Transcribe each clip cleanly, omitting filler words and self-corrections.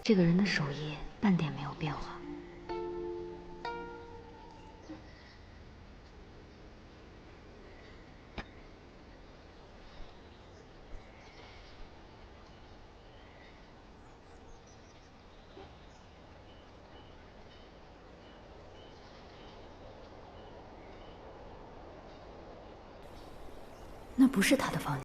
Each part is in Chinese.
这个人的手艺半点没有变化。那不是他的房间。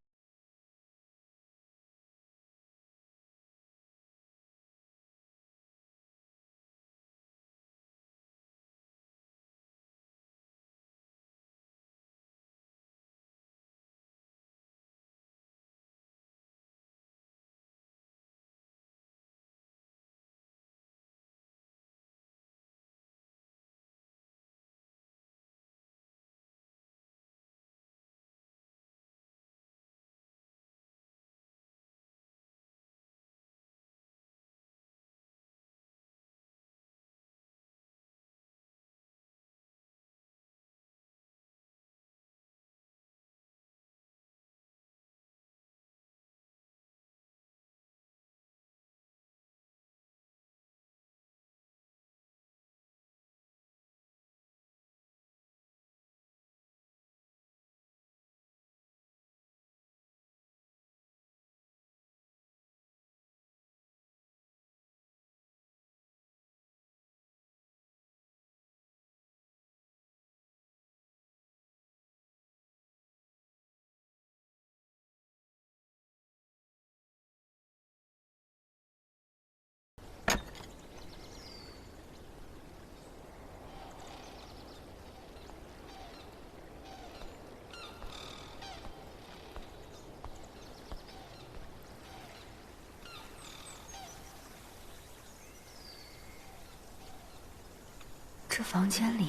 这房间里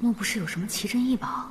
莫不是有什么奇珍异宝？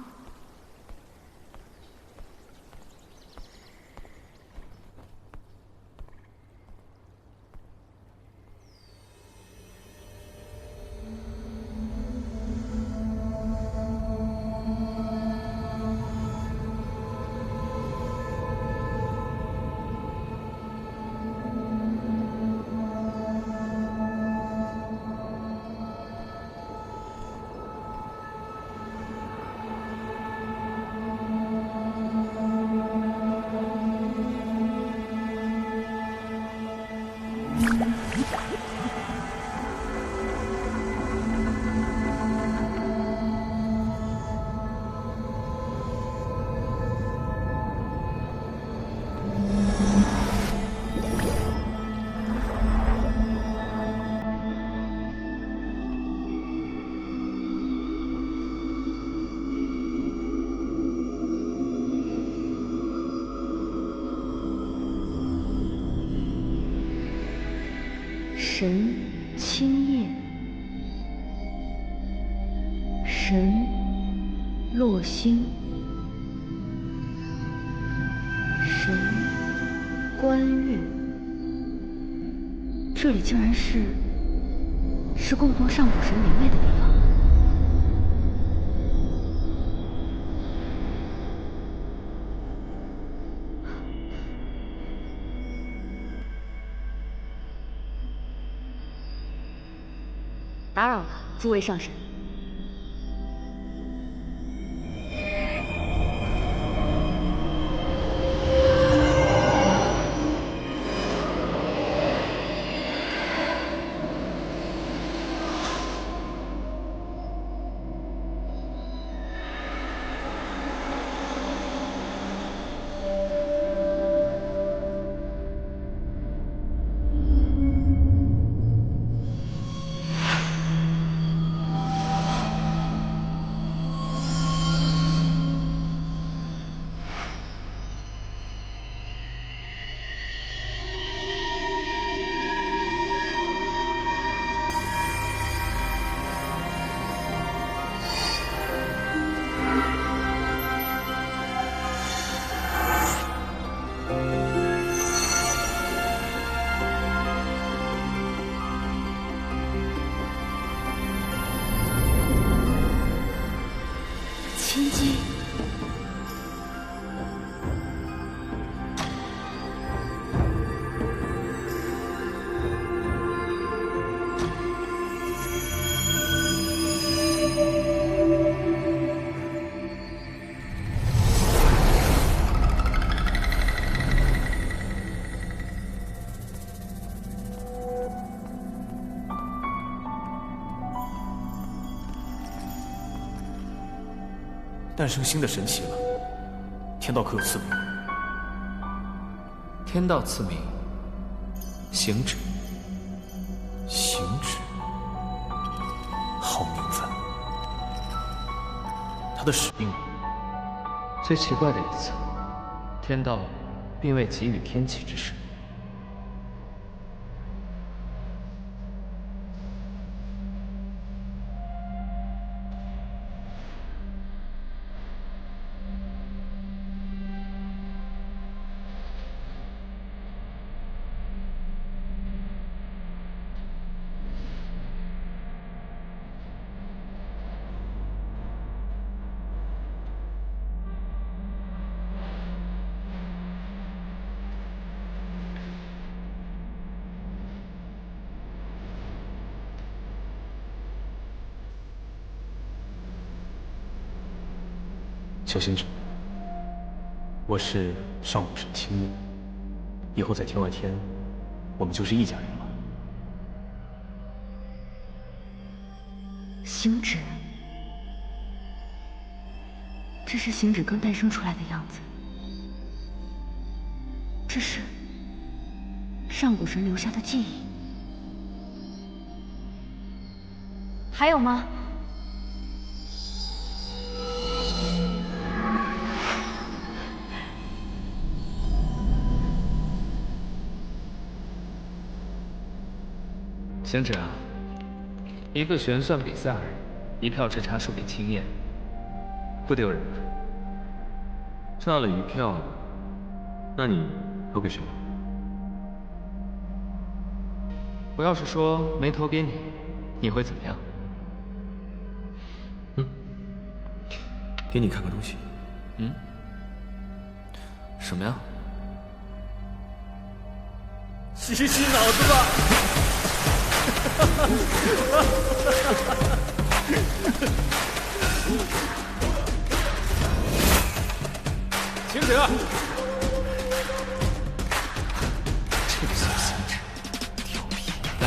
神青叶，神落星，神观月，这里竟然是供奉上古神灵位的地方。打扰了，诸位上神。诞生新的神奇了。天道可有赐名？天道赐名行止。行止，好名字。他的使命呢？最奇怪的一次，天道并未给予天启之事。小行止，我是上古神青木，以后在天外天，我们就是一家人了。行止，这是行止刚诞生出来的样子。这是上古神留下的记忆。还有吗？行止啊，一个旋算比赛而已，一票之差输给青燕，不丢人吧？差了一票，那你投给谁了？我要是说没投给你，你会怎么样？给你看个东西。什么呀？洗洗脑子吧！行止，这个小行止，调皮！来，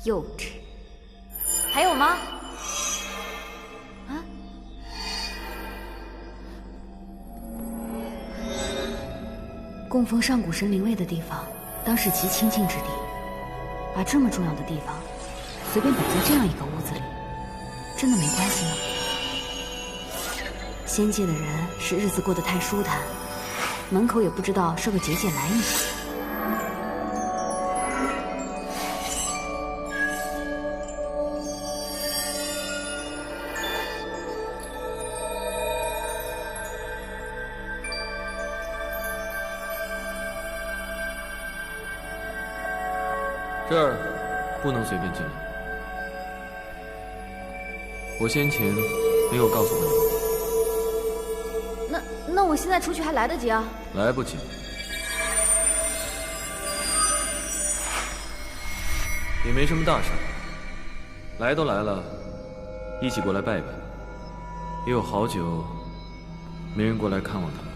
幼稚。还有吗？啊？供奉上古神灵位的地方，当是极清净之地。把这么重要的地方，随便摆在这样一个屋子里，真的没关系吗？仙界的人是日子过得太舒坦，门口也不知道设个结界拦一下。这儿不能随便进来。我先前没有告诉过你。那我现在出去还来得及啊？来不及。也没什么大事，来都来了，一起过来拜拜。也有好久没人过来看望他们。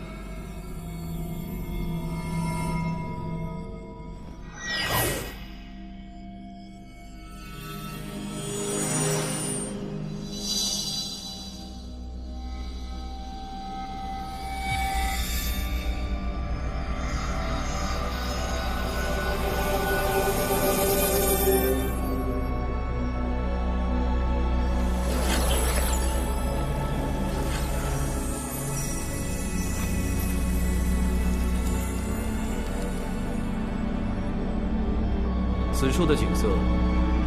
此处的景色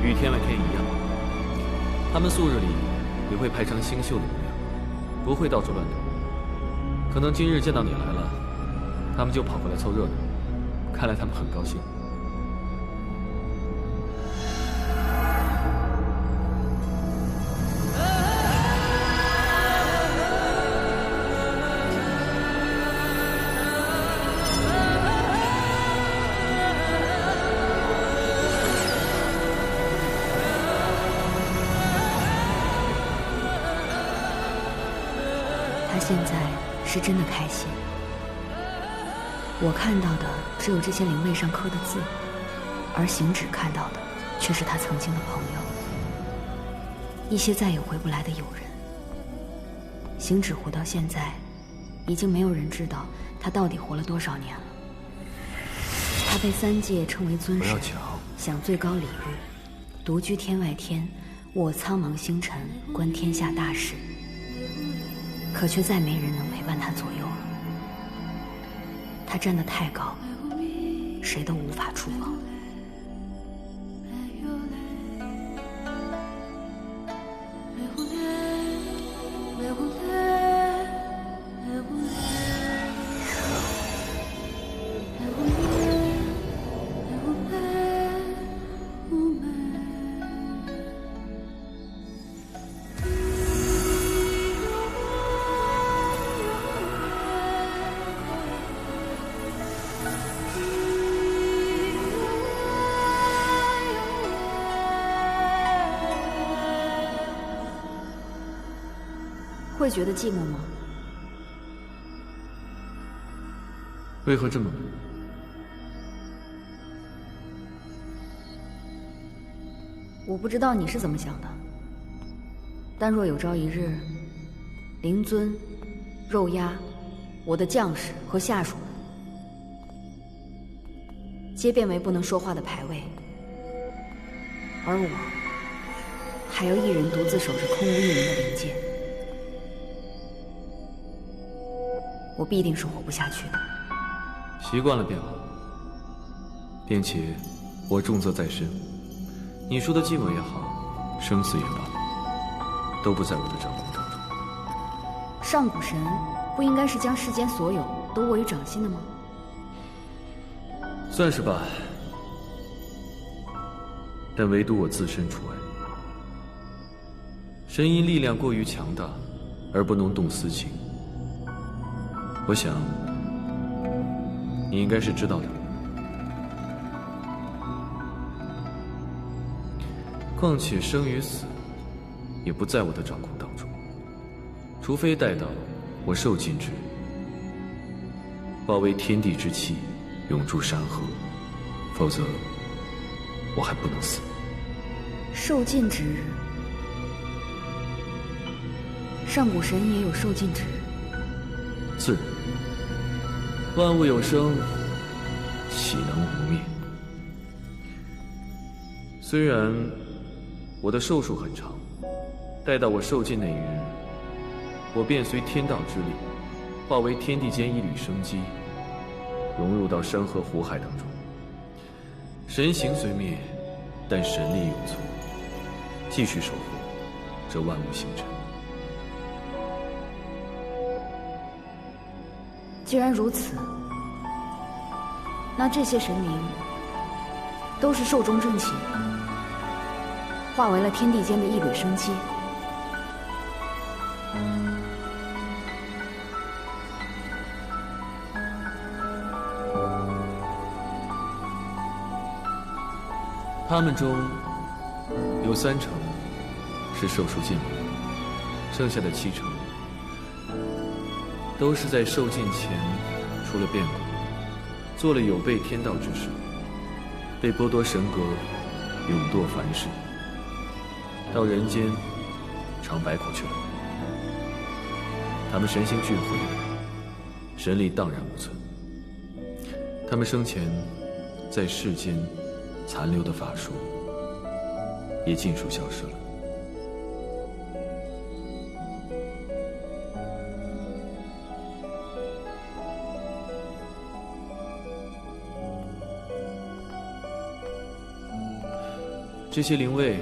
与天外天一样，他们素日里也会排成星宿的模样，不会到处乱动。可能今日见到你来了，他们就跑过来凑热闹，看来他们很高兴。他现在是真的开心。我看到的只有这些灵位上刻的字，而行止看到的却是他曾经的朋友，一些再也回不来的友人。行止活到现在，已经没有人知道他到底活了多少年了。他被3界称为尊神，享最高礼遇，独居天外天，握苍茫星辰，观天下大事。可却再没人能陪伴他左右了。他站得太高，谁都无法触碰。会觉得寂寞吗？为何这么问？我不知道你是怎么想的，但若有朝一日，灵尊、肉鸦、我的将士和下属们，皆变为不能说话的牌位，而我还要一人独自守着空无一人的灵界，我必定是活不下去的。习惯了便好，并且我重责在身，你说的寂寞也好，生死也罢，都不在我的掌控当中。上古神不应该是将世间所有都握于掌心的吗？算是吧，但唯独我自身除外。神因力量过于强大，而不能动私情。我想，你应该是知道的。况且生与死，也不在我的掌控当中，除非待到我受尽之日，化为天地之气，永驻山河，否则我还不能死。受尽之日，上古神也有受尽之日。自然，万物有生，岂能无灭？虽然我的寿数很长，待到我受尽那一日，我便随天道之力，化为天地间一缕生机，融入到山河湖海当中。神形虽灭，但神力永存，继续守护这万物星辰。既然如此，那这些神明都是寿终正寝，化为了天地间的一缕生机。他们中有3成是寿数尽了，剩下的7成都是在受尽前出了变故，做了有悖天道之事，被剥夺神格，永堕凡世，到人间尝百苦去了。他们神形俱毁，神力荡然无存。他们生前在世间残留的法术也尽数消失了。这些灵位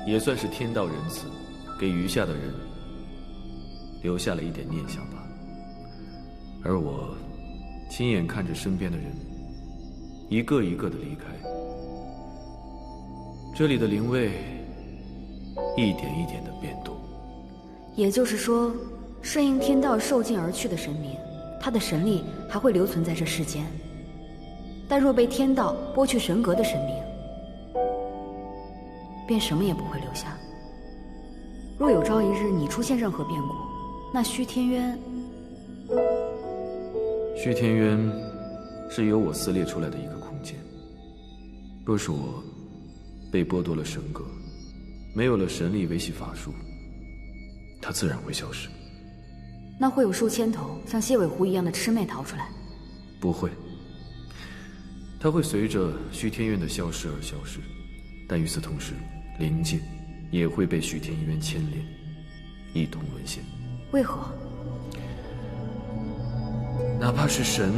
也算是天道仁慈，给余下的人留下了一点念想吧。而我亲眼看着身边的人一个一个的离开，这里的灵位一点一点的变动。也就是说，顺应天道受尽而去的神明，他的神力还会留存在这世间，但若被天道剥去神格的神明，便什么也不会留下。若有朝一日你出现任何变故，那虚天渊……虚天渊是由我撕裂出来的一个空间。若是我被剥夺了神格，没有了神力维系法术，它自然会消失。那会有数千头像蝎尾狐一样的魑魅逃出来？不会，它会随着虚天院的消失而消失，但与此同时，灵界也会被虚天院牵连，一同沦陷。为何？哪怕是神，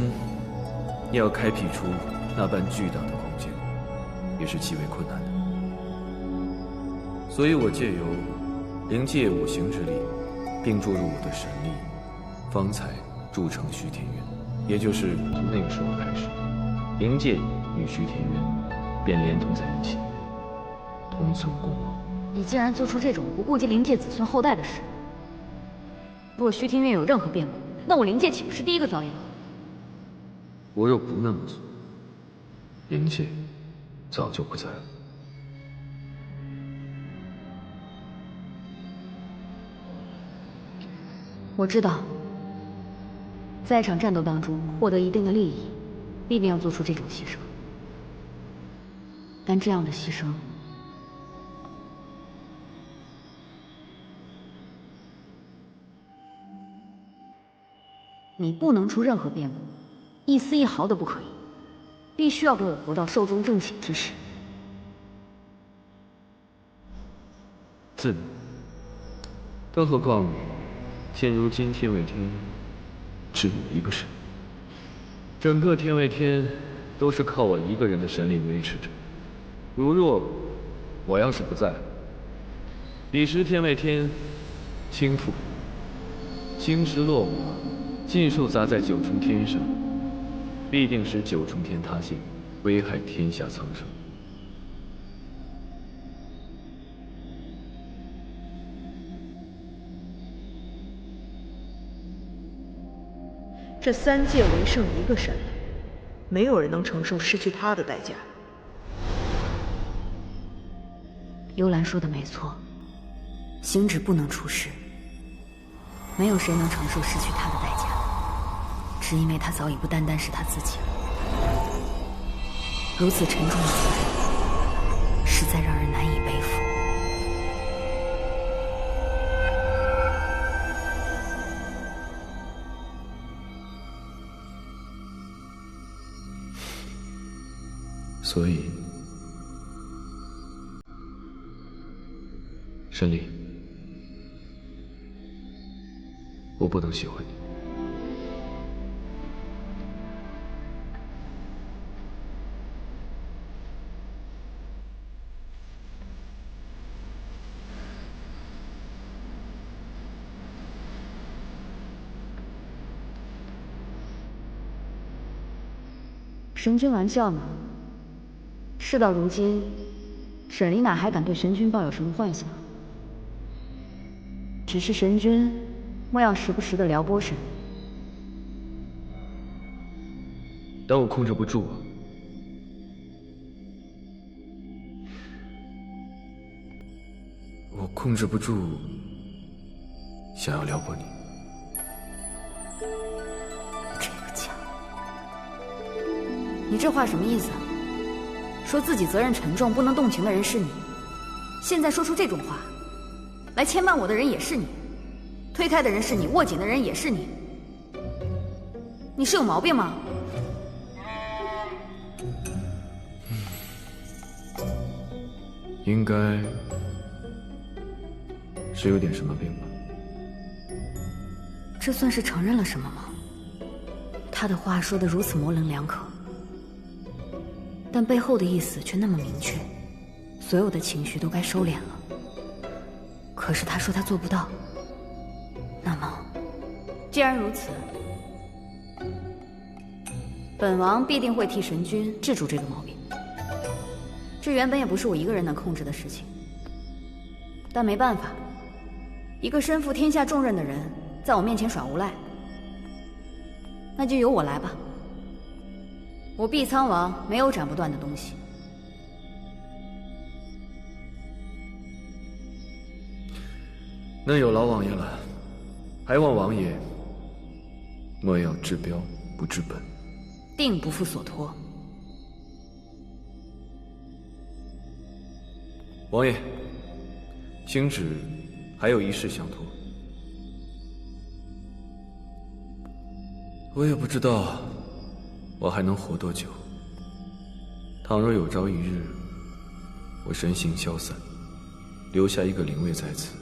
也要开辟出那般巨大的空间，也是极为困难的。所以我借由灵界五行之力，并注入我的神力，方才铸成虚天院。也就是从那个时候开始，灵界与虚天院便连同在一起，同存共亡。你竟然做出这种不顾及灵界子孙后代的事！若虚天院有任何变故，那我灵界岂不是第一个遭殃？我若不那么做，灵界早就不在了。我知道，在一场战斗当中获得一定的利益，必定要做出这种牺牲。但这样的牺牲，你不能出任何变故，一丝一毫都不可以，必须要给我活到寿终正寝之时。自然，更何况现如今天外天只有一个神，整个天外天都是靠我一个人的神力维持着。如若我要是不在，彼时天外天倾覆，星石落瓦，尽数砸在九重天上，必定使九重天塌陷，危害天下苍生。这三界唯剩一个神了，没有人能承受失去他的代价。幽兰说的没错，星芷不能出世，没有谁能承受失去他的代价，只因为他早已不单单是他自己了。如此沉重的责任，实在让人难以背负。所以，沈离，我不能喜欢你。神君玩笑呢？事到如今，沈离哪还敢对神君抱有什么幻想？只是神君莫要时不时的撩拨沈离。但我控制不住啊！我控制不住想要撩拨你。这个家，你这话什么意思啊？说自己责任沉重，不能动情的人是你，现在说出这种话，来牵绊我的人也是你，推开的人是你，握紧的人也是你，你是有毛病吗？应该是有点什么病吧。这算是承认了什么吗？他的话说得如此模棱两可，但背后的意思却那么明确，所有的情绪都该收敛了。可是他说他做不到，那么，既然如此，本王必定会替神君治住这个毛病。这原本也不是我一个人能控制的事情，但没办法，一个身负天下重任的人在我面前耍无赖，那就由我来吧。我碧苍王没有斩不断的东西。那有劳王爷了，还望王爷莫要治标不治本，定不负所托。王爷，星芷还有一事相托。我也不知道我还能活多久。倘若有朝一日我身形消散，留下一个灵位在此，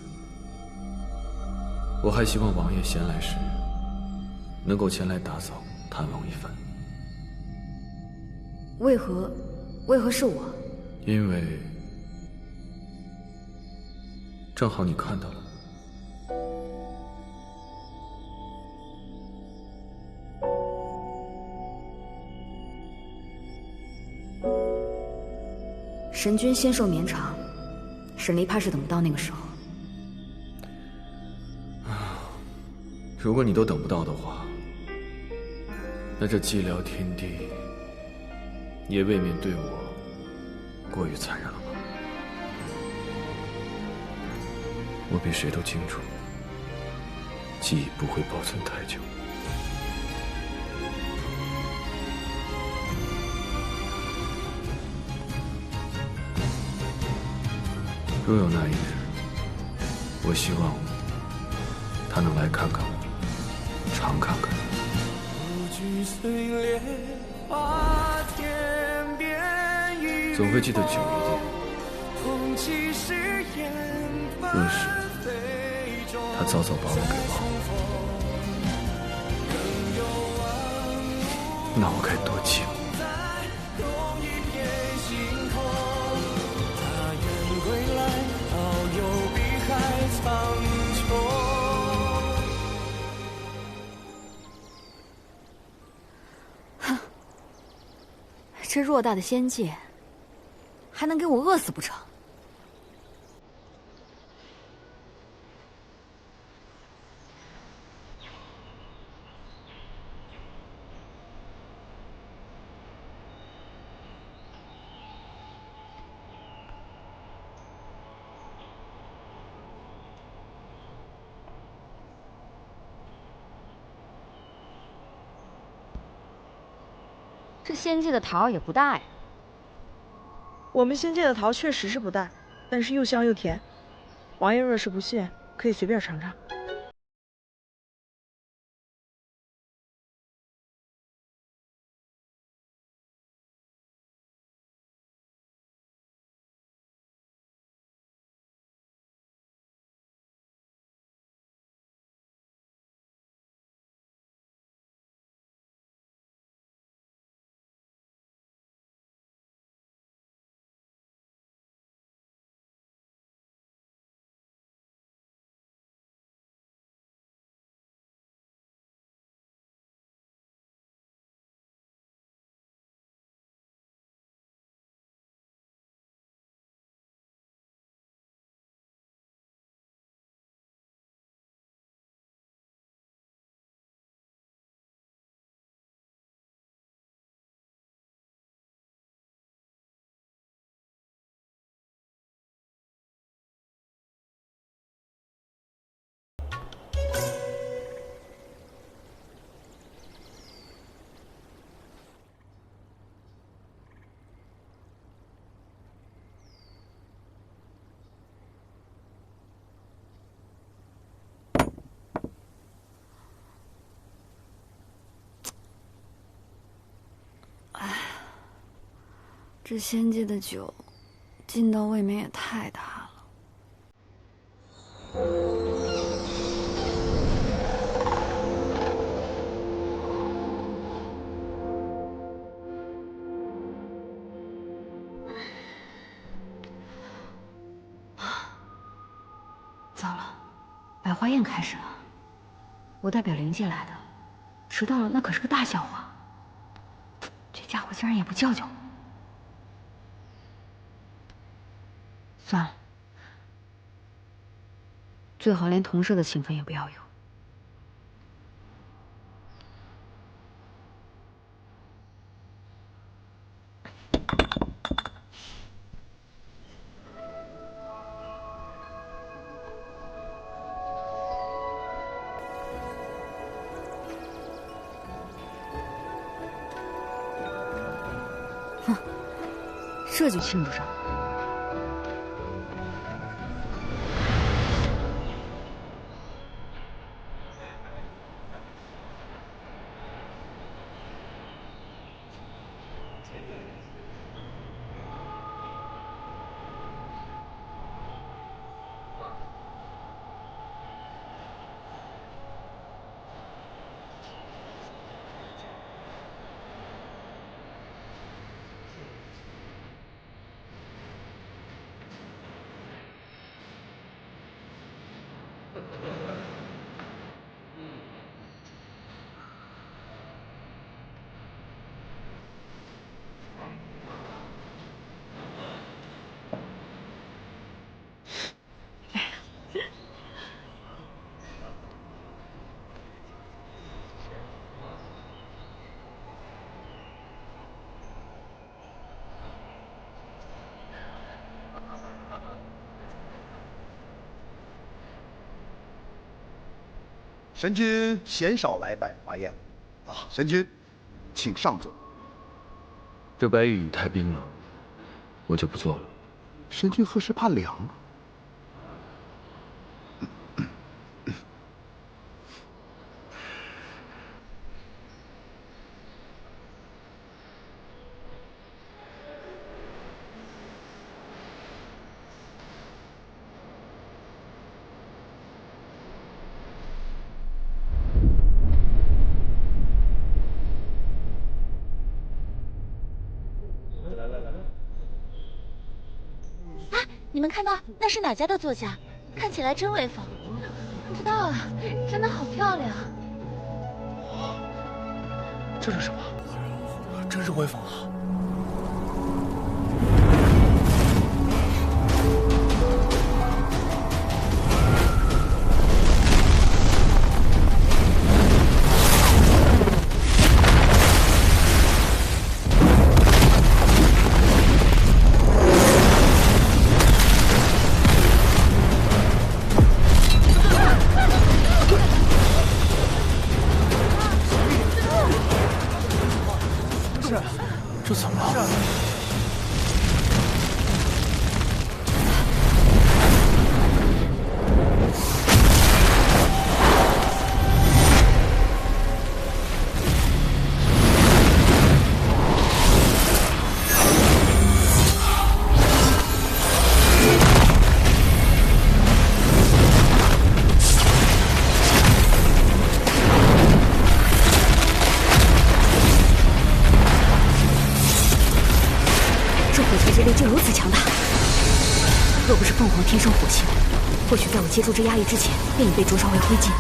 我还希望王爷闲来时能够前来打扫探望一番。为何是我？因为正好你看到了。神君仙寿绵长，沈离怕是等不到那个时候。如果你都等不到的话，那这寂寥天地也未免对我过于残忍了吧？我比谁都清楚，记忆不会保存太久。若有那一日，我希望他能来看看我，常看看你。总会记得久一点。若是他早早把我给忘了，那我该多寂寞。这偌大的仙界，还能给我饿死不成？这仙界的桃也不大呀。我们仙界的桃确实是不大，但是又香又甜。王爷若是不信，可以随便尝尝。这仙界的酒，劲道未免也太大了。糟了，百花宴开始了，我代表灵界来的，迟到了那可是个大笑话。这家伙竟然也不叫叫我。算了，最好连同事的情分也不要有。哼，这就庆祝上了。神君鲜少来拜华宴，神君，请上座。这白玉雨太冰了，我就不做了。神君何时怕凉？你们看到那是哪家的座驾？看起来真威风。不知道啊，真的好漂亮。这是什么？真是威风啊！这怎么了？之力竟如此强大，若不是凤凰天生火性，或许在我接触这压抑之前，便已被灼烧为灰烬。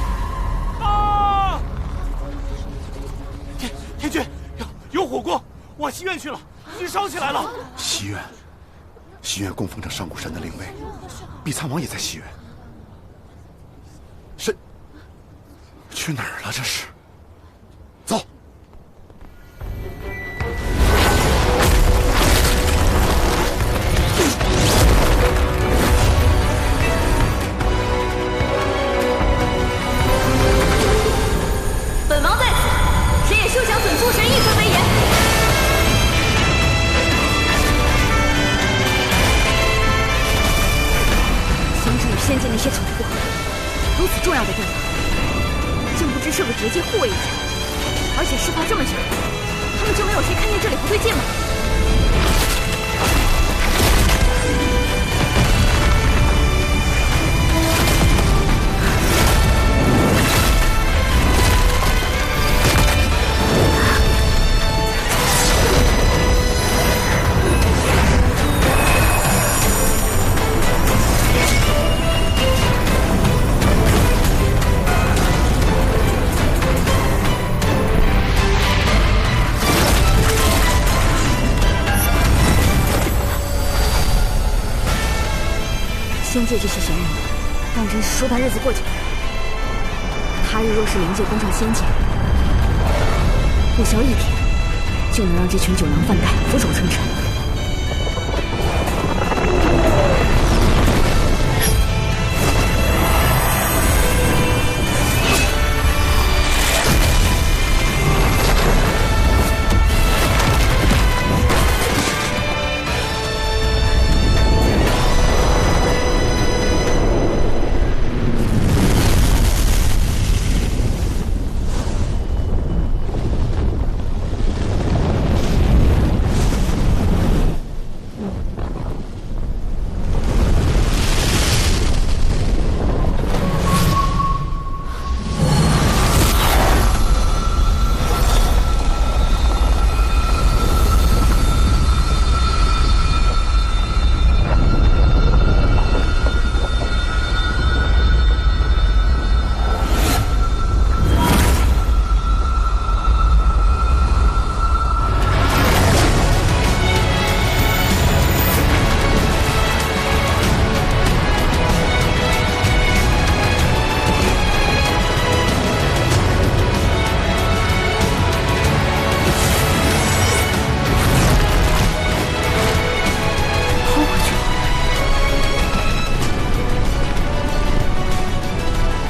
天君，有火光，往西院去了，已经烧起来了。西院，西院供奉着上古神的灵位，碧苍王也在西院。神去哪儿了？这是？走。本王在此，谁也休想损诸神一尊威严。相知与仙界那些蠢货，如此重要的地方，竟不知是个结界护卫一场，而且事发这么久，他们就没有谁看见这里不对劲吗？仙界这些闲人，当真是说大日子过久了。他日若是灵界攻上仙界，不消一天，就能让这群酒囊饭袋俯首称臣。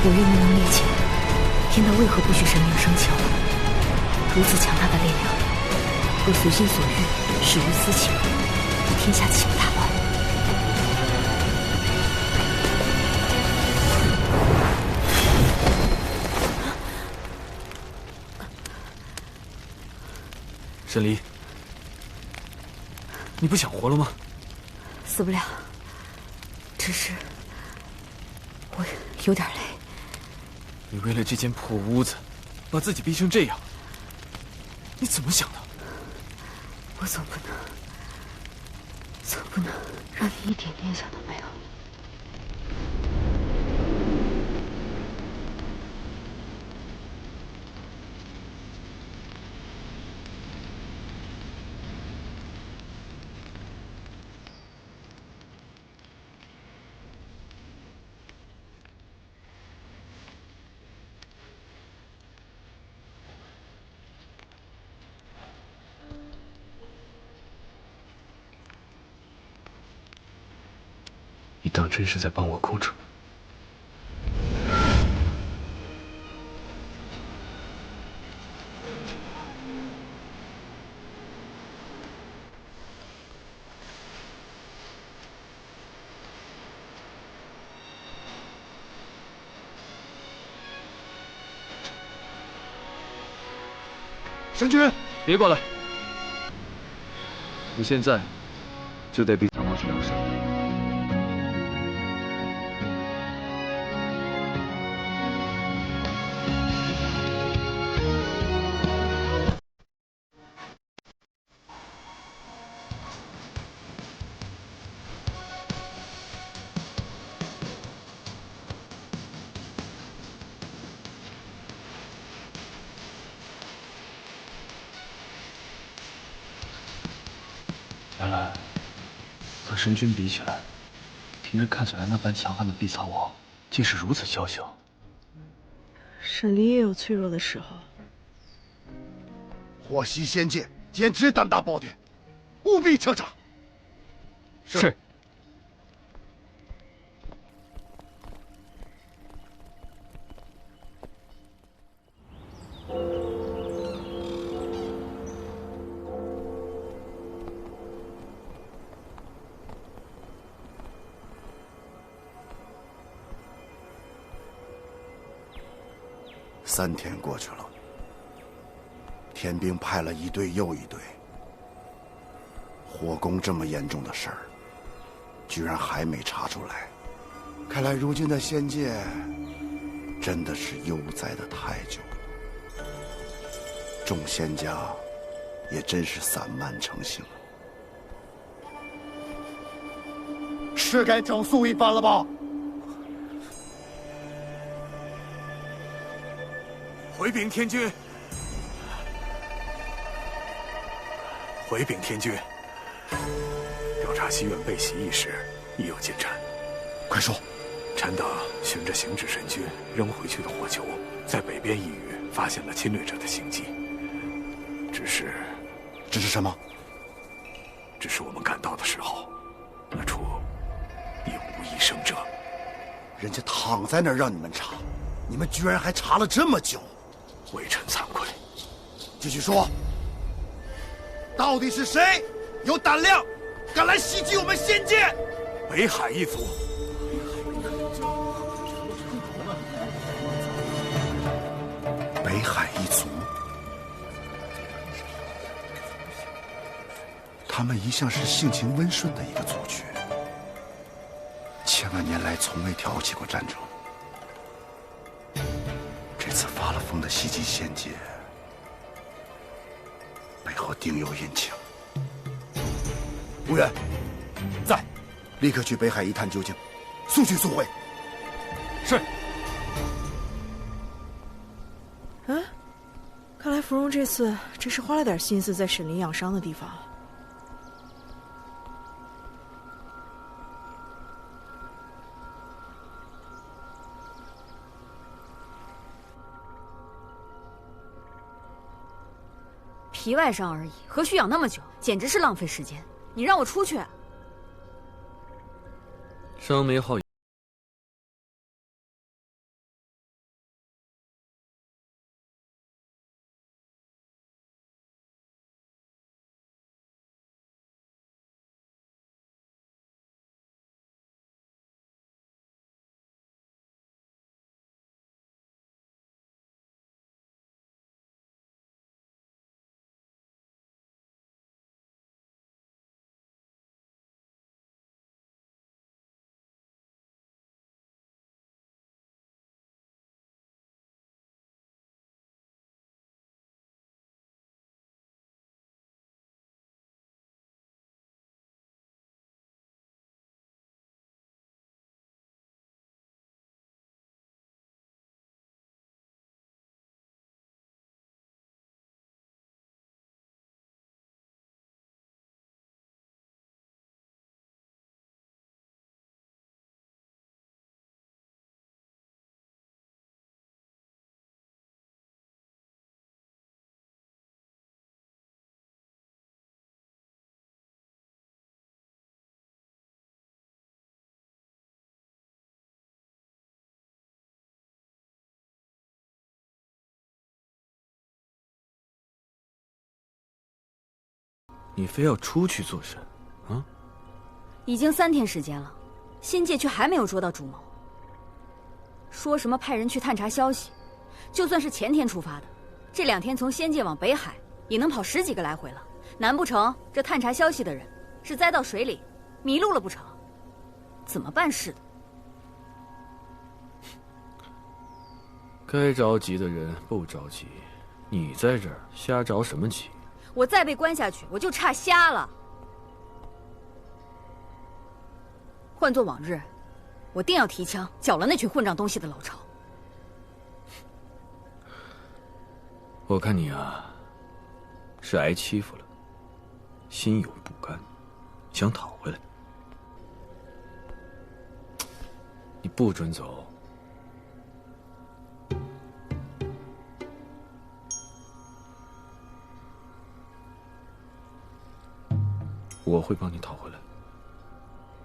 我愿意用力气天道为何不许神灵生求？如此强大的力量，若随心所欲，使于私情，天下岂不大乱？沈离，你不想活了吗？死不了，只是我有点累。你为了这间破屋子，把自己逼成这样，你怎么想的？我总不能让你一点念想都没有。你当真是在帮我控制？神君，别过来！你现在就得逼唐王去梁山。原来，和神君比起来，平日看起来那般强悍的碧草王，竟是如此娇小。沈离也有脆弱的时候。火袭仙界，简直胆大包天，务必彻查。是。3天过去了，天兵派了一队又一队，火攻这么严重的事儿，居然还没查出来。看来如今的仙界真的是悠哉的太久，众仙家也真是散漫成性了。是该整肃一番了吧？回禀天君，回禀天君，调查西院被袭一事已有进展。快说！臣等循着行止神君扔回去的火球，在北边一隅发现了侵略者的行迹。只是什么？只是我们赶到的时候，那处已无一生者。人家躺在那儿让你们查，你们居然还查了这么久。微臣惭愧。继续说，到底是谁有胆量敢来袭击我们仙界？北海一族。北海一族，他们一向是性情温顺的一个族群，千万年来从未挑起过战争。这次发了疯的袭击仙界，背后定有隐情。无远，在，立刻去北海一探究竟，速去速回。是。嗯，看来芙蓉这次真是花了点心思在沈林养伤的地方。皮外伤而已，何须养那么久？简直是浪费时间！你让我出去。伤没好。你非要出去做甚？啊？已经3天时间了，仙界却还没有捉到主谋。说什么派人去探查消息，就算是前天出发的，这2天从仙界往北海也能跑10几个来回了。难不成这探查消息的人是栽到水里迷路了不成？怎么办事的？该着急的人不着急，你在这儿瞎着什么急？我再被关下去，我就差瞎了。换作往日，我定要提枪剿了那群混账东西的老巢。我看你啊，是挨欺负了，心有不甘，想讨回来。你不准走。我会帮你讨回来。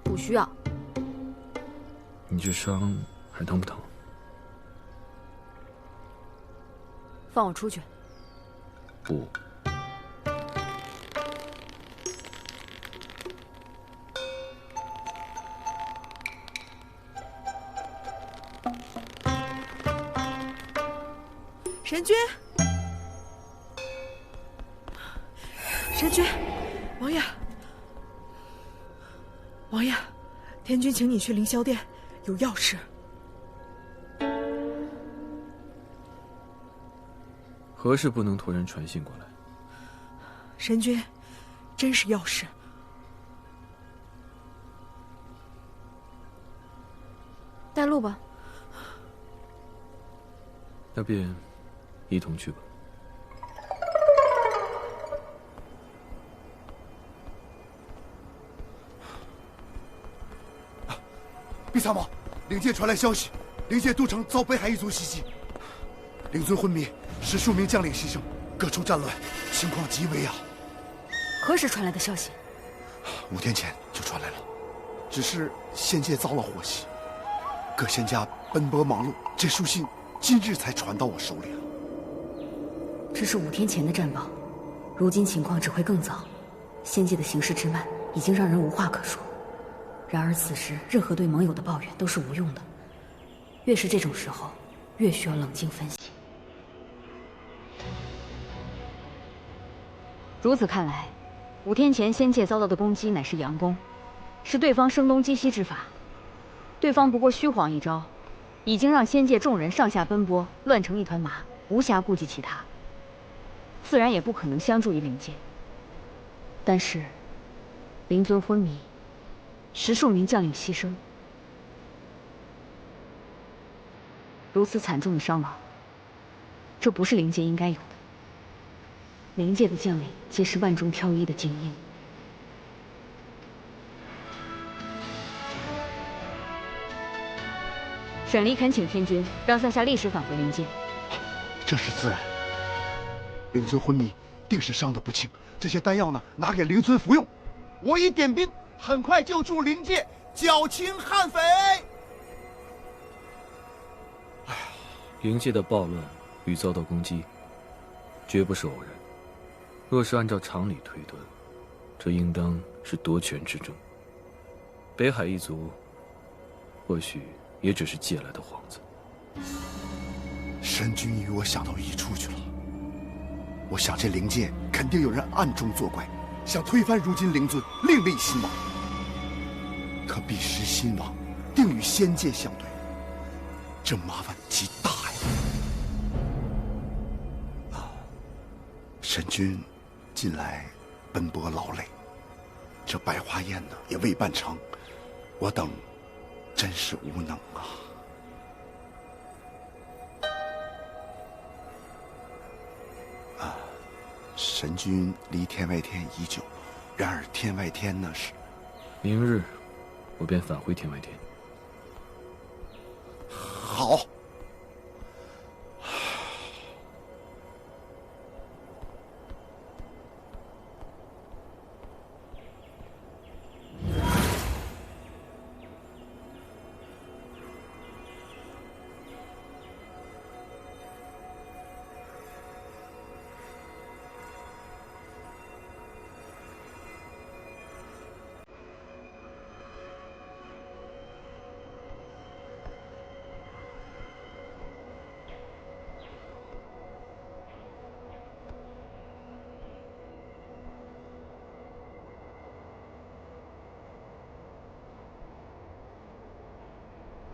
不需要。你这伤还疼不疼？放我出去。不。神君，神君，王爷，王爷，天君请你去凌霄殿，有要事。何事不能托人传信过来？神君，真是要事。带路吧。那便一同去吧。毕参谋，灵界传来消息，灵界都城遭北海一族袭击，灵尊昏迷，10数名将领牺牲，各处战乱，情况极危啊！何时传来的消息？5天前就传来了，只是仙界遭了祸袭，各仙家奔波忙碌，这书信今日才传到我手里了。这是5天前的战报，如今情况只会更糟。仙界的形势之慢，已经让人无话可说。然而此时，任何对盟友的抱怨都是无用的。越是这种时候，越需要冷静分析。如此看来，5天前仙界遭到的攻击乃是佯攻，是对方声东击西之法。对方不过虚晃一招，已经让仙界众人上下奔波，乱成一团麻，无暇顾及其他。自然也不可能相助于灵界。但是，灵尊昏迷，10数名将领牺牲，如此惨重的伤亡，这不是灵界应该有的。灵界的将领皆是万中挑一的精英。沈离恳请天君让在下立时返回灵界。这是自然。灵尊昏迷，定是伤得不轻。这些丹药呢，拿给灵尊服用。我已点兵，很快就助灵界剿清悍匪。灵界的暴乱与遭到攻击，绝不是偶然。若是按照常理推断，这应当是夺权之争。北海一族，或许也只是借来的幌子。神君与我想到一处去了。我想这灵界肯定有人暗中作怪，想推翻如今灵尊，另立新王。可彼时新王定与仙界相对，这麻烦极大呀！神君近来奔波劳累，这百花宴呢也未办成，我等真是无能啊！神君离天外天已久，然而天外天呢是……明日，我便返回天外天。好。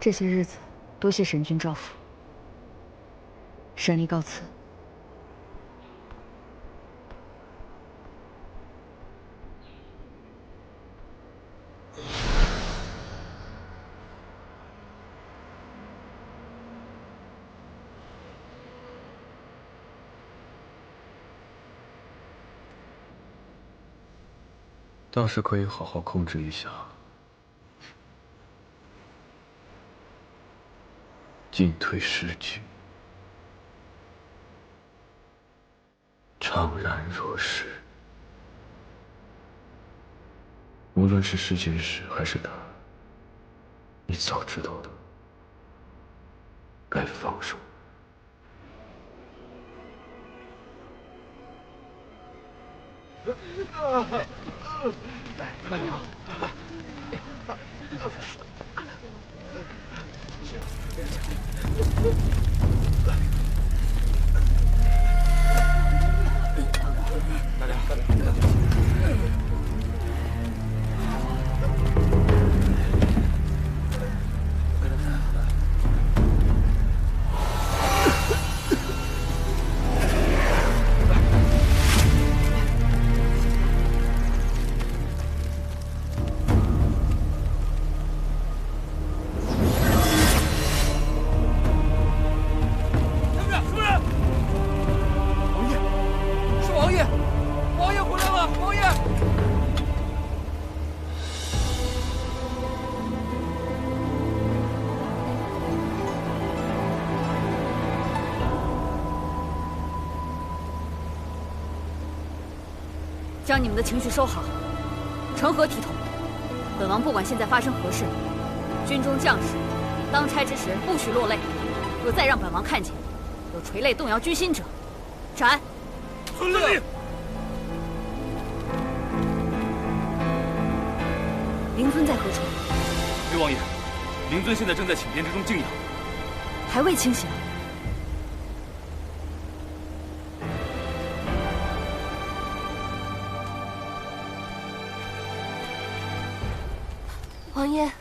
这些日子多谢神君照拂，神离告辞。倒是可以好好控制一下。进退失据，怅然若失。无论是世间事还是他，你早知道的，该放手。慢点啊！大家，将你们的情绪收好，成何体统？本王不管现在发生何事，军中将士当差之时不许落泪。若再让本王看见有垂泪动摇军心者，斩！遵令。灵尊在何处？刘王爷，灵尊现在正在寝殿之中静养，还未清醒。王爷，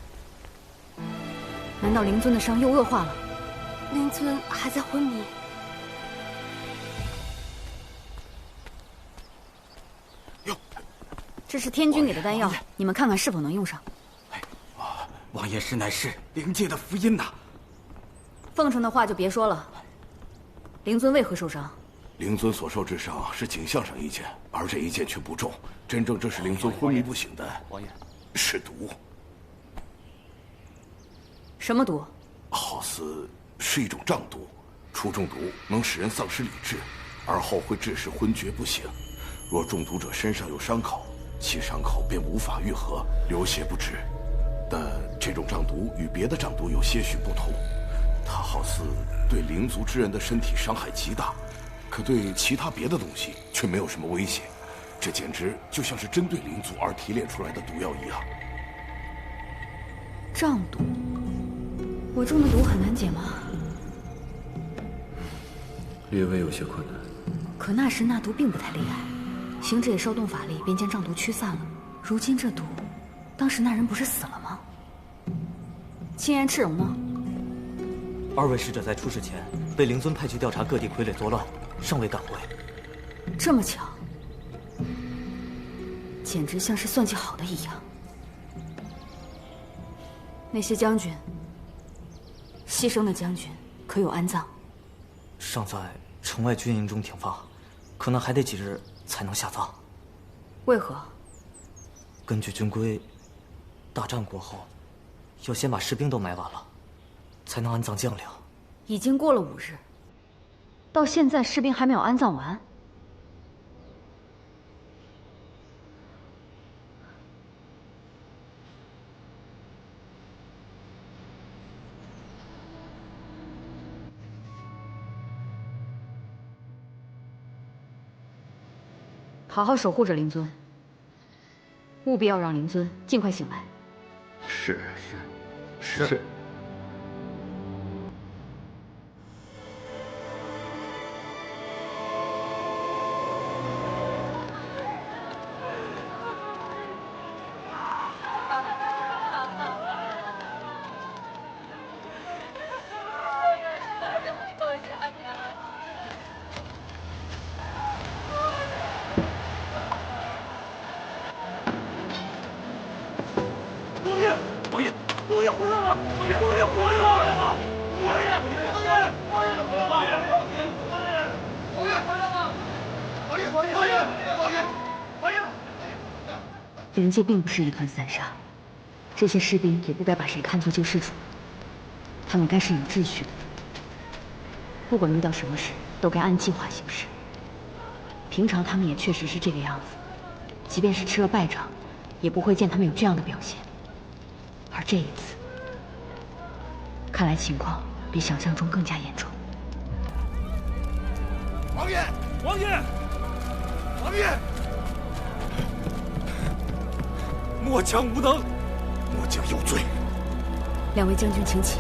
难道灵尊的伤又恶化了？灵尊还在昏迷。这是天君给的丹药，你们看看是否能用上。王爷实乃是灵界的福音呐！奉承的话就别说了。灵尊为何受伤？灵尊所受之伤是颈项上一剑，而这一剑却不重，真正致使灵尊昏迷不醒的，王爷，是毒。什么毒？好似是一种瘴毒，初中毒能使人丧失理智，而后会致使昏厥不醒。若中毒者身上有伤口，其伤口便无法愈合，流血不止。但这种瘴毒与别的瘴毒有些许不同，它好似对灵族之人的身体伤害极大，可对其他别的东西却没有什么威胁。这简直就像是针对灵族而提炼出来的毒药一样。瘴毒，我中的毒很难解吗？略微有些困难。可那时那毒并不太厉害，行者也稍动法力，便将瘴毒驱散了。如今这毒，当时那人不是死了吗？青岩赤荣呢？二位使者在出事前被灵尊派去调查各地傀儡作乱，尚未赶回。这么巧，简直像是算计好的一样。那些将军，牺牲的将军可有安葬？尚在城外军营中停放，可能还得几日才能下葬。为何？根据军规，大战过后，要先把士兵都埋完了，才能安葬将领。已经过了5日，到现在士兵还没有安葬完。好好守护着灵尊，务必要让灵尊尽快醒来。是。灵界并不是一团散沙，这些士兵也不该把谁看作救世主，他们该是有秩序的。不管遇到什么事，都该按计划行事。平常他们也确实是这个样子，即便是吃了败仗，也不会见他们有这样的表现。而这一次，看来情况比想象中更加严重。王爷，王爷，王爷！末将无能，末将有罪。两位将军，请起。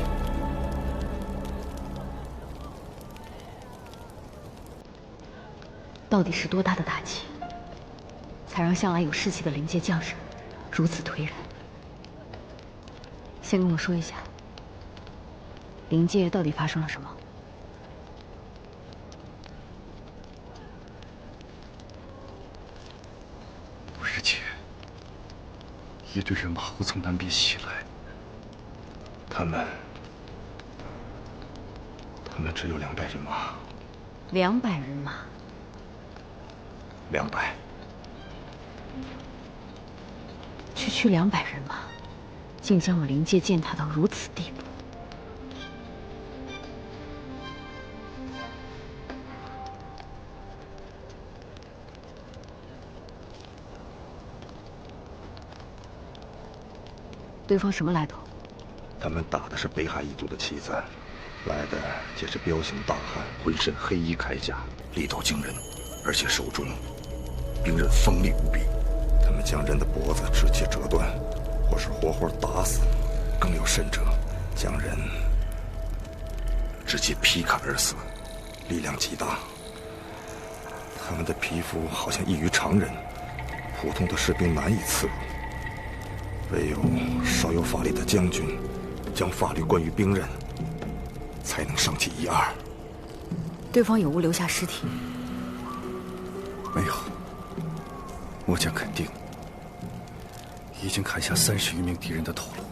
到底是多大的打击，才让向来有士气的灵界将士如此颓然？先跟我说一下，灵界到底发生了什么？5日前，一队人马后从南边袭来，他们只有200人马。200人马。200。区200人马，竟将我灵界践踏到如此地步。对方什么来头？他们打的是北海一族的旗赞，来的皆是彪形大汉，浑身黑衣铠甲，力道惊人，而且手中兵刃锋利无比。他们将人的脖子直接折断，或是活活打死，更有甚者，将人直接劈砍而死，力量极大。他们的皮肤好像异于常人，普通的士兵难以刺入。唯有稍有法力的将军，将法律关于兵刃，才能伤其一二。对方有无留下尸体？没有。末将肯定，已经砍下30余名敌人的头颅，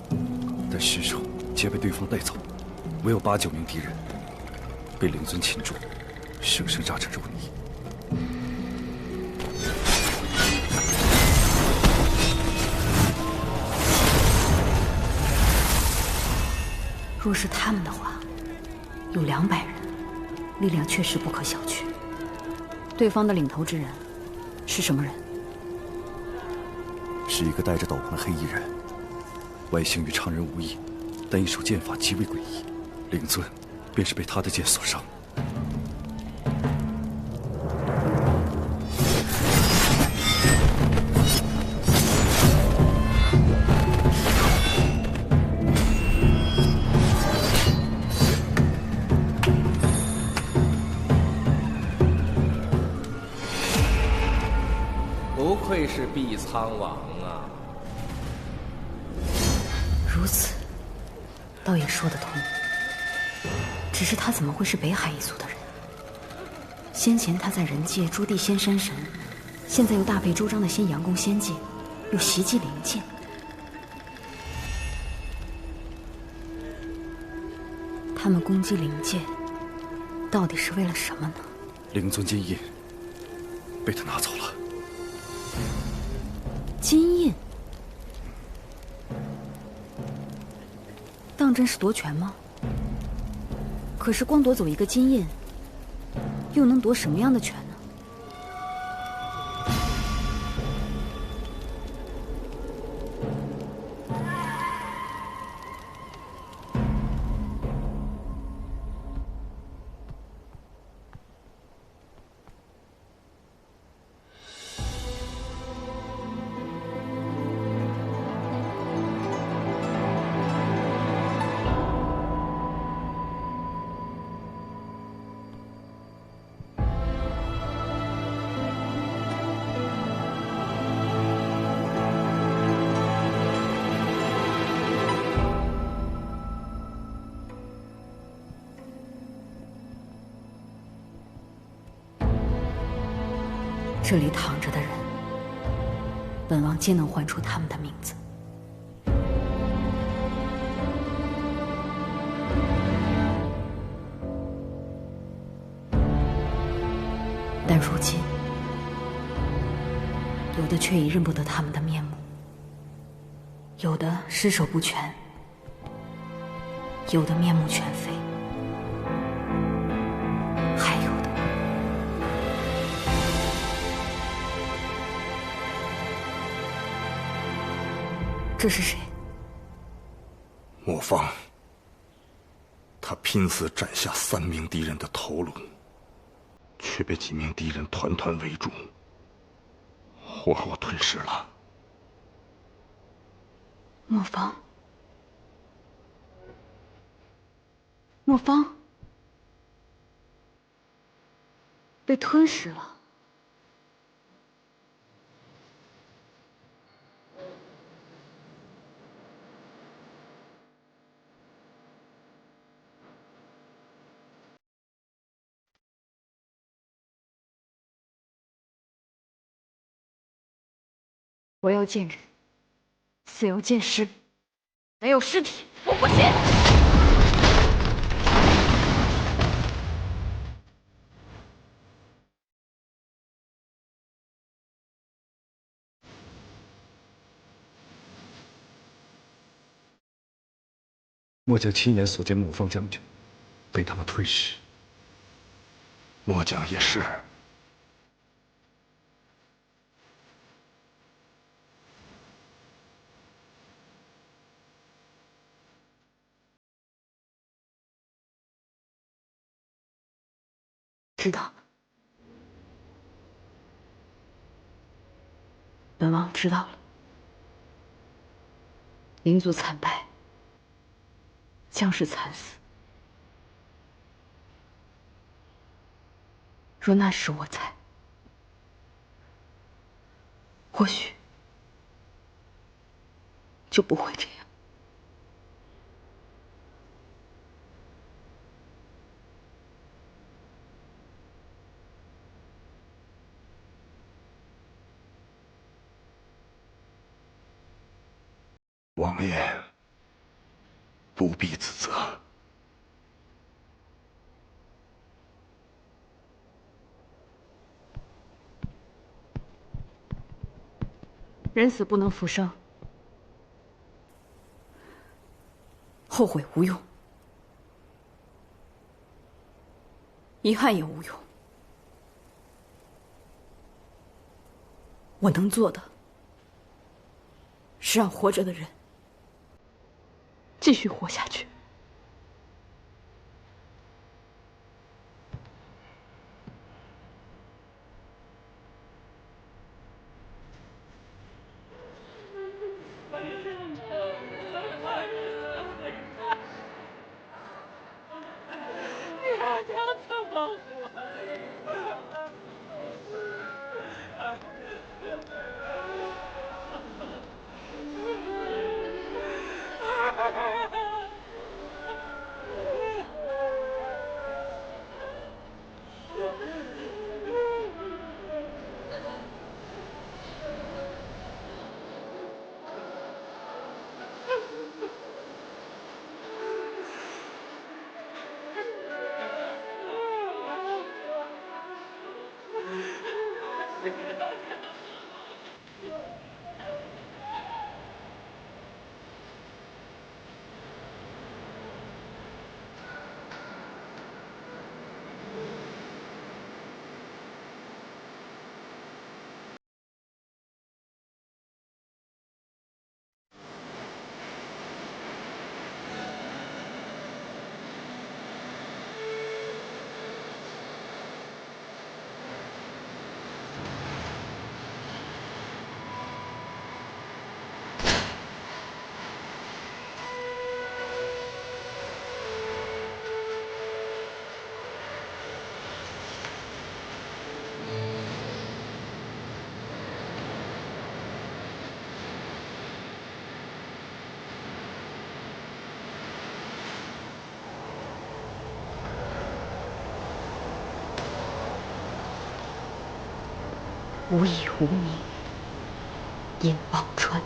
但尸首皆被对方带走，唯有8、9名敌人被灵尊擒住，生生炸成肉泥。若是他们的话，有200人，力量确实不可小觑。对方的领头之人是什么人？是一个戴着斗篷的黑衣人，外形与常人无异，但一手剑法极为诡异。灵尊便是被他的剑所伤。不愧是碧苍王啊！如此，倒也说得通。只是他怎么会是北海一族的人？先前他在人界诛地仙山神，现在又大费周章的先佯攻仙界，又袭击灵界。他们攻击灵界，到底是为了什么呢？灵尊金印被他拿走了。金印？当真是夺权吗？可是光夺走一个金印，又能夺什么样的权呢？这里躺着的人，本王皆能唤出他们的名字。但如今，有的却已认不得他们的面目，有的尸首不全，有的面目全非，还有的……这是谁？莫方。他拼死斩下3名敌人的头颅，却被几名敌人团团围住，活活吞噬了。莫方，莫方被吞噬了。我要见人，死要见尸，没有尸体我不信。末将亲眼所见莫方将军被他们吞噬。末将也是。知道，本王知道了。灵族惨败，将士惨死。若那时我在，或许就不会这样。王爷不必自责。人死不能复生，后悔无用，遗憾也无用。我能做的，是让活着的人继续活下去。无以无名，引忘川。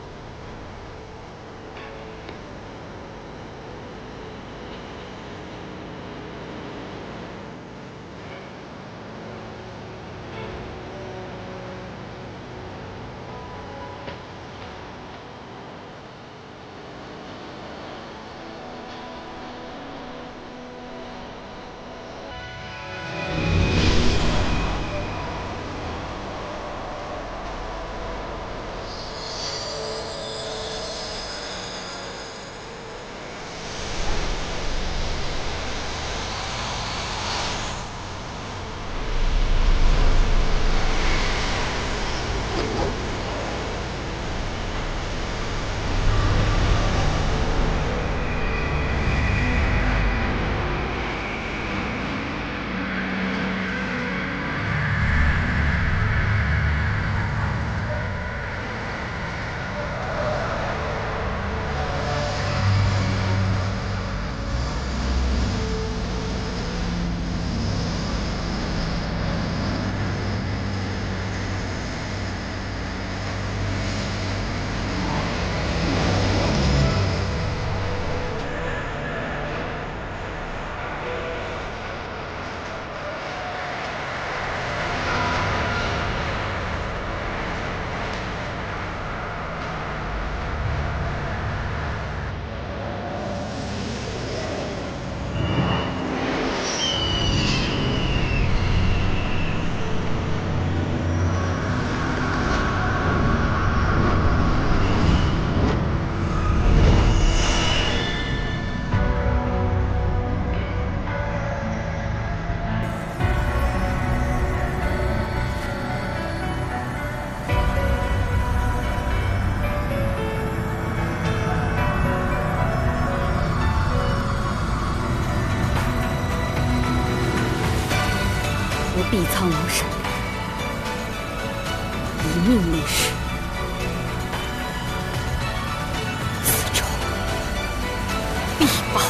我毕苍王沈黎一命立誓，此仇必报。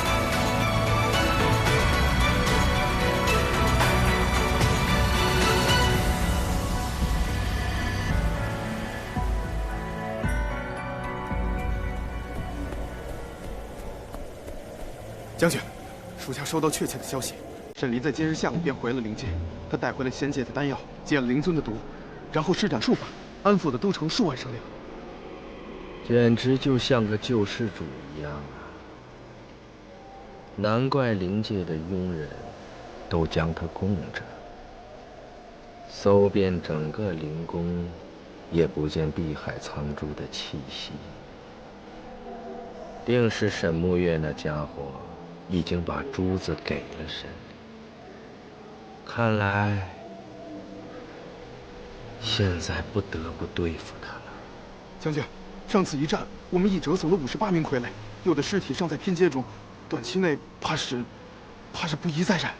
将军，属下收到确切的消息，沈黎在今日下午便回了灵界，他带回了仙界的丹药，解了灵尊的毒，然后施展术法，安抚的都城数万生灵。简直就像个救世主一样啊！难怪灵界的庸人都将他供着。搜遍整个灵宫，也不见碧海苍珠的气息，定是沈沐月那家伙已经把珠子给了沈黎。看来现在不得不对付他了。将军，上次一战，我们已折损了58名傀儡，有的尸体尚在拼接中，短期内怕是不宜再战。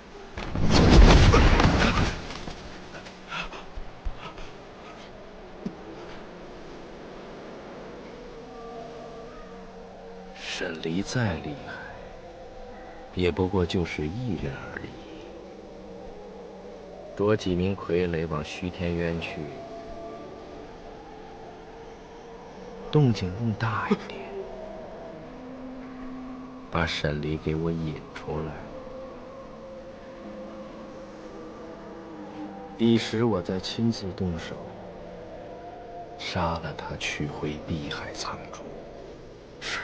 沈黎再厉害，也不过就是一人而已。捉几名傀儡往虚天渊去，动静弄大一点，把沈黎给我引出来。彼时我再亲自动手，杀了他，取回碧海苍珠。是。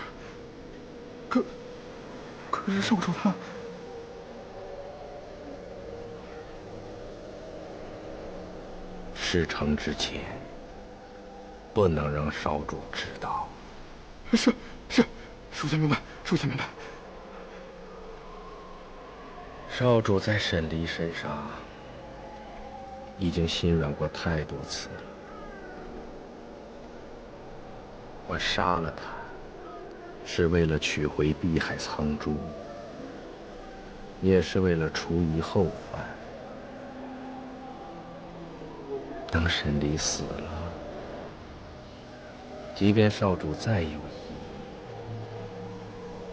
可是少主他……事成之前，不能让少主知道。是，属下明白，属下明白。少主在沈黎身上已经心软过太多次了。我杀了他，是为了取回碧海苍珠，也是为了除一后患。等沈黎死了，即便少主再有意，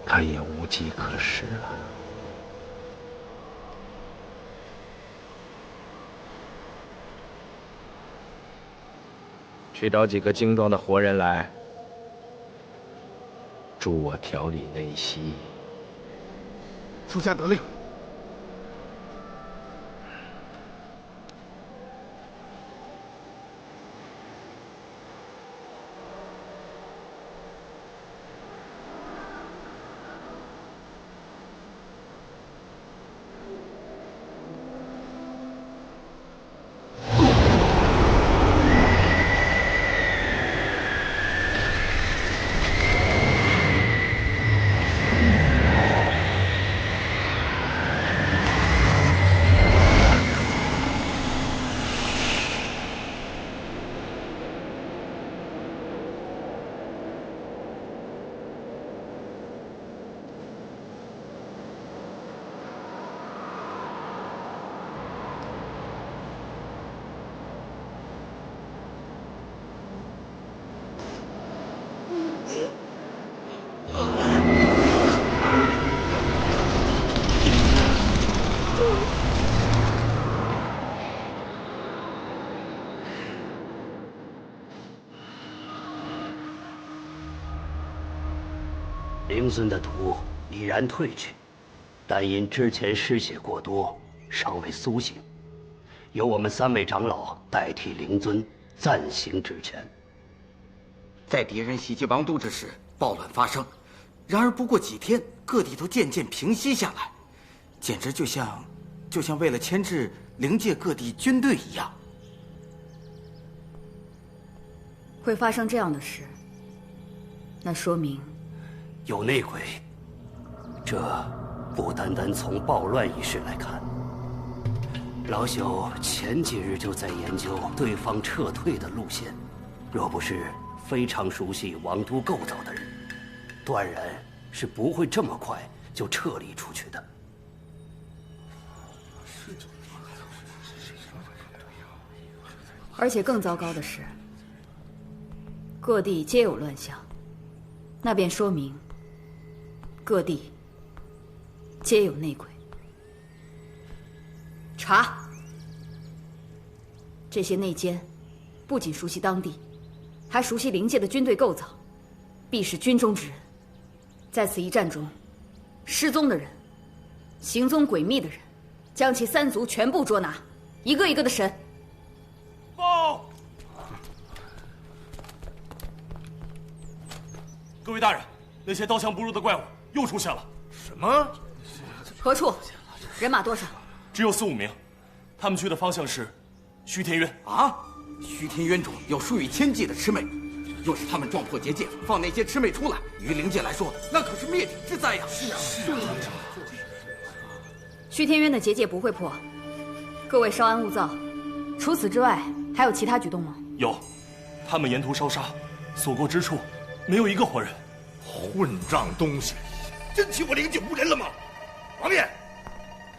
他也无计可施了。去找几个精壮的活人来，助我调理内息。属下得令。灵尊的毒已然退去，但因之前失血过多，尚未苏醒，由我们3位长老代替灵尊暂行职权。在敌人袭击王都之时，暴乱发生，然而不过几天，各地都渐渐平息下来，简直就像为了牵制灵界各地军队一样。会发生这样的事，那说明有内鬼。这不单单从暴乱一事来看，老朽前几日就在研究对方撤退的路线，若不是非常熟悉王都构造的人，断然是不会这么快就撤离出去的。而且更糟糕的是，各地皆有乱象，那便说明各地皆有内鬼。查！这些内奸不仅熟悉当地，还熟悉灵界的军队构造，必是军中之人。在此一战中，失踪的人、行踪诡秘的人，将其三族全部捉拿，一个一个的审。报！各位大人，那些刀枪不入的怪物又出现了。什么？何处？人马多少？只有4、5名，他们去的方向是虚天渊。啊！虚天渊中有数以千计的魑魅，若是他们撞破结界，放那些魑魅出来，于灵界来说，那可是灭顶之灾呀！是啊。虚天渊的结界不会破，各位稍安勿躁。除此之外，还有其他举动吗？有，他们沿途烧杀，所过之处没有一个活人。混账东西，真欺我灵界无人了吗？王爷，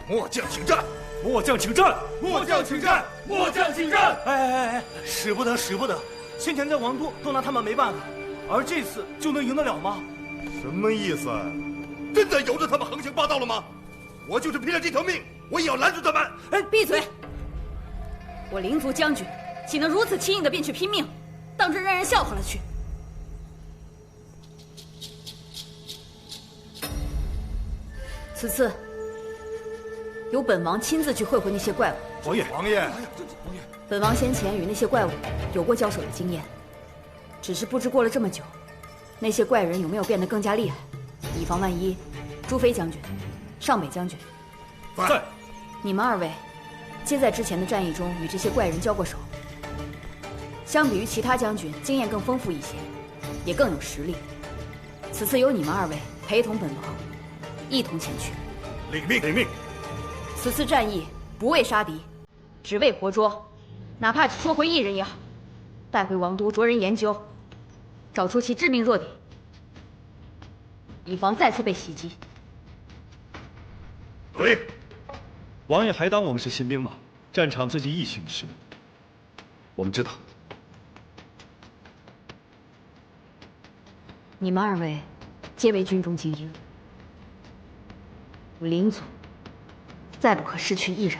末将请战！末将请战！末将请战！末将请战！哎，使不得，使不得！先前在王都都拿他们没办法，而这次就能赢得了吗？什么意思？真的由着他们横行霸道了吗？我就是拼了这条命，我也要拦住他们！哎，闭嘴！我灵族将军岂能如此轻易的便去拼命，当真让人笑话了去？此次由本王亲自去会会那些怪物。王爷，王爷，本王先前与那些怪物有过交手的经验，只是不知过了这么久，那些怪人有没有变得更加厉害，以防万一。朱飞将军、尚北将军，在。你们2位皆在之前的战役中与这些怪人交过手，相比于其他将军，经验更丰富一些，也更有实力。此次由你们2位陪同本王，一同前去。领命，领命。此次战役不为杀敌，只为活捉，哪怕只捉回1人也好，带回王都着人研究，找出其致命弱点，以防再次被袭击。对。王爷还当我们是新兵吗？战场自己一行事。我们知道。你们2位皆为军中精英，我灵族再不可失去1人。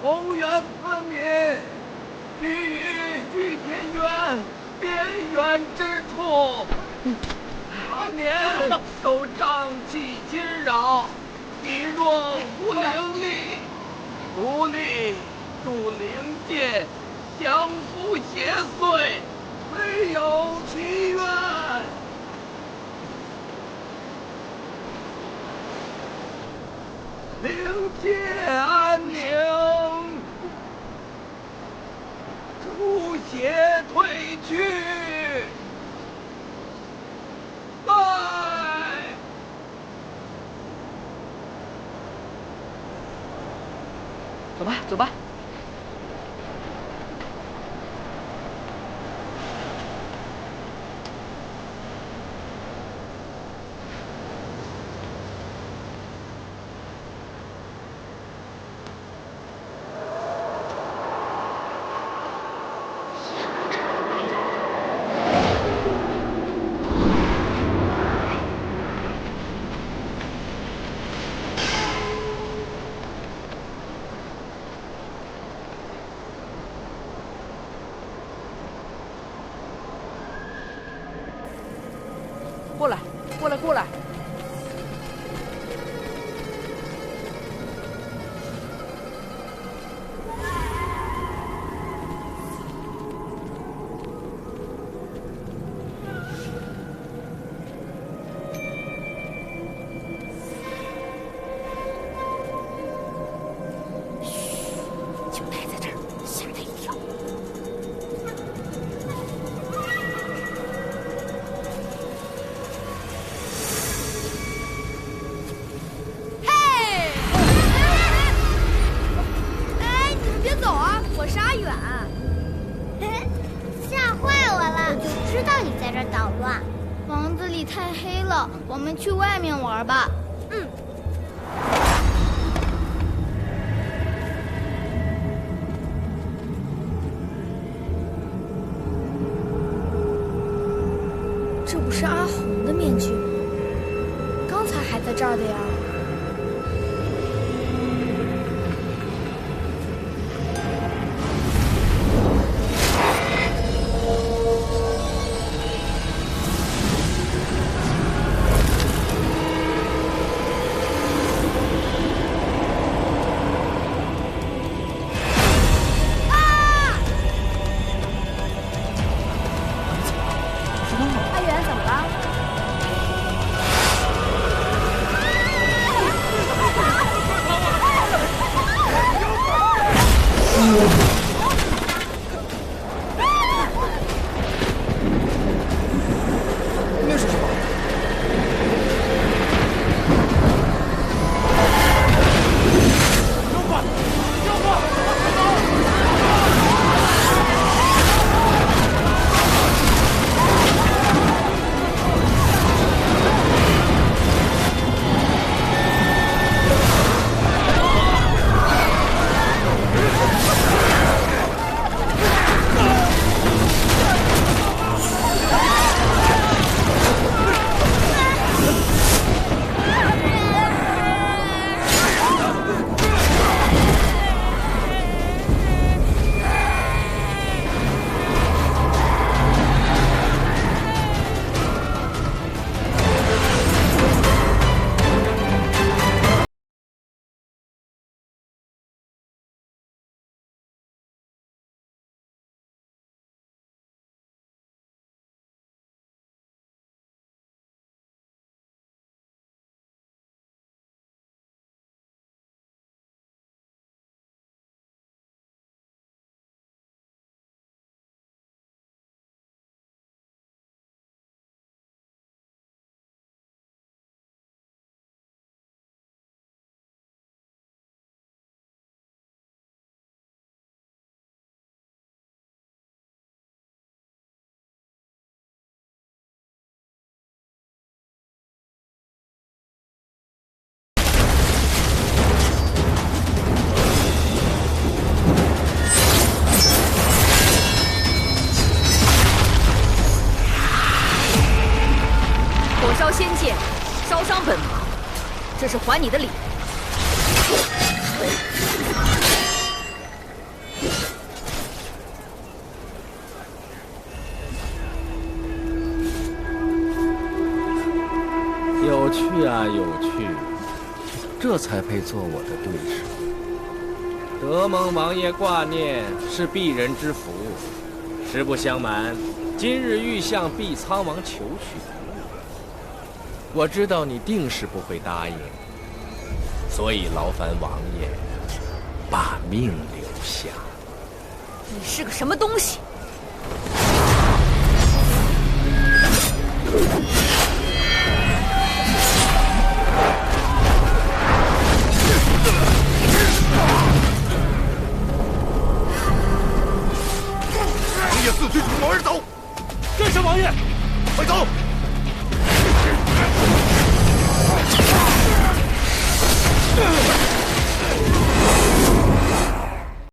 宏远四民，地狱巨天渊边缘之处，常年都瘴气侵扰，体弱无灵力，独立助灵界相互邪祟，唯有祈愿。灵界安宁，除邪退去。走吧，走吧。过来，过来，过来！就待在这儿，吓他一跳。沙远，吓坏我了！我就知道你在这儿捣乱。房子里太黑了，我们去外面玩吧。嗯。这不是阿红的面具吗？刚才还在这儿的呀。烧仙界，烧伤本王，这是还你的礼。有趣啊，有趣，这才配做我的对手。德蒙王爷挂念是鄙人之福，实不相瞒，今日欲向毕苍王求取。我知道你定是不会答应，所以劳烦王爷把命留下。你是个什么东西？啊！